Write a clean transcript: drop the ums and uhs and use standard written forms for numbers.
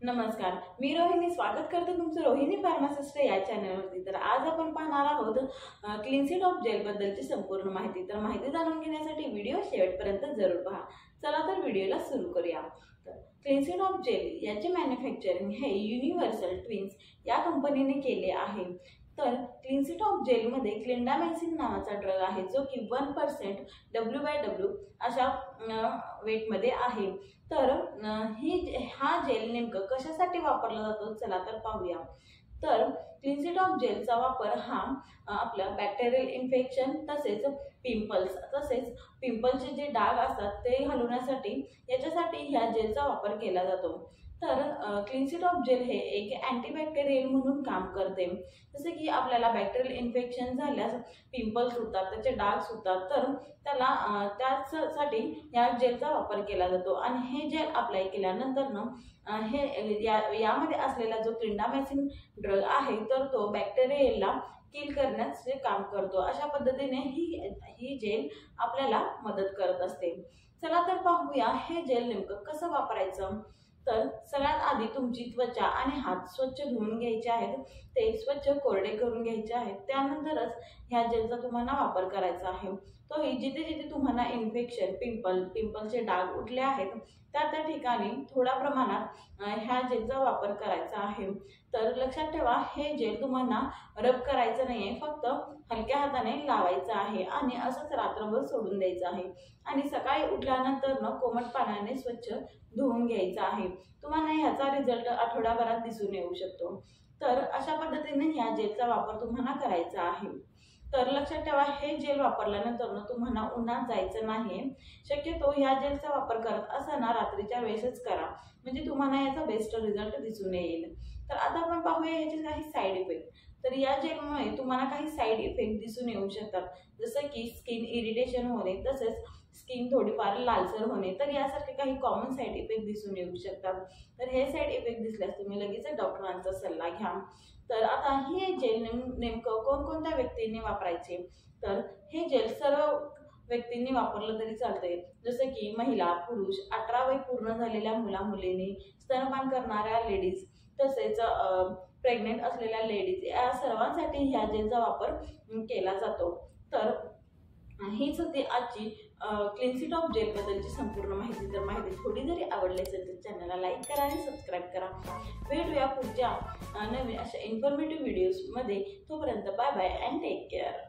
नमस्कार, मी रोहिणी स्वागत करते तुमचं रोहिणी फार्मासिस्ट या चॅनलवरती। तर आज आपण पाहणार आहोत क्लीन्सिट ऑफ जेल बद्दलची संपूर्ण माहिती। तर माहिती जाणून घेण्यासाठी व्हिडिओ शेवटपर्यंत जरूर पहा। चला तर व्हिडिओला सुरू करूया। तर क्लीन्सिट ऑफ जेल याचे मॅन्युफॅक्चरिंग हे युनिव्हर्सल ट्विन्स या कंपनीने केले आहे। तर क्लीन्सिट ऑफ जेलमध्ये क्लिंडामॅयसिन नावाचा ड्रग आहे जो की 1% W/W अशा वेटमध्ये आहे। तर हा जेल नेमकं कशासाठी वापरला जातो चला तर पाहूया। तर क्लीन्सिट ऑफ जेलचा वापर हा आपल्या बॅक्टेरियल इन्फेक्शन तसेच पिंपलचे जे डाग असतात ते घालवण्यासाठी याच्यासाठी ह्या जेलचा वापर केला जातो। तर क्लीन्सिट ऑफ जेल हे एक अँटीबॅक्टेरियल म्हणून काम करते। जसे की आपल्याला बॅक्टेरियल इन्फेक्शन झाल्यास पिंपल्स होतात, त्याचे डाग सुटतात, तर त्यासाठी या जेलचा वापर केला जातो। आणि हे जेल अप्लाय केल्यानंतर यामध्ये असलेला जो क्लिंडामॅयसिन ड्रग आहे तर तो बॅक्टेरियाला किल करण्याचे काम करतो। अशा पद्धतीने ही जेल आपल्याला मदत करत असते। चला तर पाहूया हे जेल नेमकं कसं वापरायचं। तर सगळ्यात आधी तुमची त्वचा आणि हात स्वच्छ धुवून घ्यायचे आहेत, ते स्वच्छ कोरडे करून घ्यायचे आहेत। त्यानंतरच ह्या जेलचा तुम्हाला वापर करायचा आहे। तोही जिथे जिथे तुम्हाला इन्फेक्शन पिंपलचे डाग उठले आहेत त्या ठिकाणी थोड्या प्रमाणात ह्या जेलचा वापर करायचा आहे। तर लक्षात ठेवा हे जेल तुम्हाला रब करायचं नाहीये, फक्त हलक्या हाताने लावायचं आहे आणि असंच रात्रभर सोडून द्यायचं आहे। आणि सकाळी उठल्यानंतर कोमट पाण्याने स्वच्छ धुवून घ्यायचं आहे। तुम्हाला ह्याचा रिझल्ट आठवड्याभरात दिसून येऊ शकतो। तर अशा पद्धतीने ह्या जेलचा वापर तुम्हाला करायचा आहे। तर लक्षात ठेवा हे जेल वापरल्यानंतर तुम्हाला उन्हात जायचं नाही। शक्यतो ह्या जेलचा वापर करत असताना रात्रीच्या वेळेसच करा, म्हणजे तुम्हाला याचा बेस्ट रिझल्ट दिसून येईल। तर आता आपण पाहूया याचे काही साईड इफेक्ट। तर या जेलमुळे तुम्हाला काही साईड इफेक्ट दिसून येऊ शकतात, जसं की स्किन इरिटेशन होणे, तसेच स्किन थोडीफार लालसर होणे। तर यासारखे काही कॉमन साईड इफेक्ट दिसून येऊ शकतात। तर हे साईड इफेक्ट दिसल्यास तुम्ही लगेच डॉक्टरांचा सल्ला घ्या। तर आता हे जेल नेमकं कोणकोणत्या व्यक्तींनी वापरायचे। तर हे जेल सर्व व्यक्तींनी वापरलं तरी चालते, जसं की महिला, पुरुष, 18 वय पूर्ण झालेल्या मुला-मुलींनी, स्तनपान करणाऱ्या लेडीज, तसेच प्रेग्नेंट असलेल्या लेडीज या सर्वांसाठी ह्या जेलचा वापर केला जातो। तर हीच होती आजची क्लीन्सिट ऑफ जेल बद्दलची संपूर्ण माहिती। तर माहिती थोडी जरी आवडली असेल तर चॅनलला लाईक करा आणि सबस्क्राईब करा। भेटूया पुढच्या नवीन अशा इन्फॉर्मेटिव्ह व्हिडिओजमध्ये। तोपर्यंत bye bye and take care.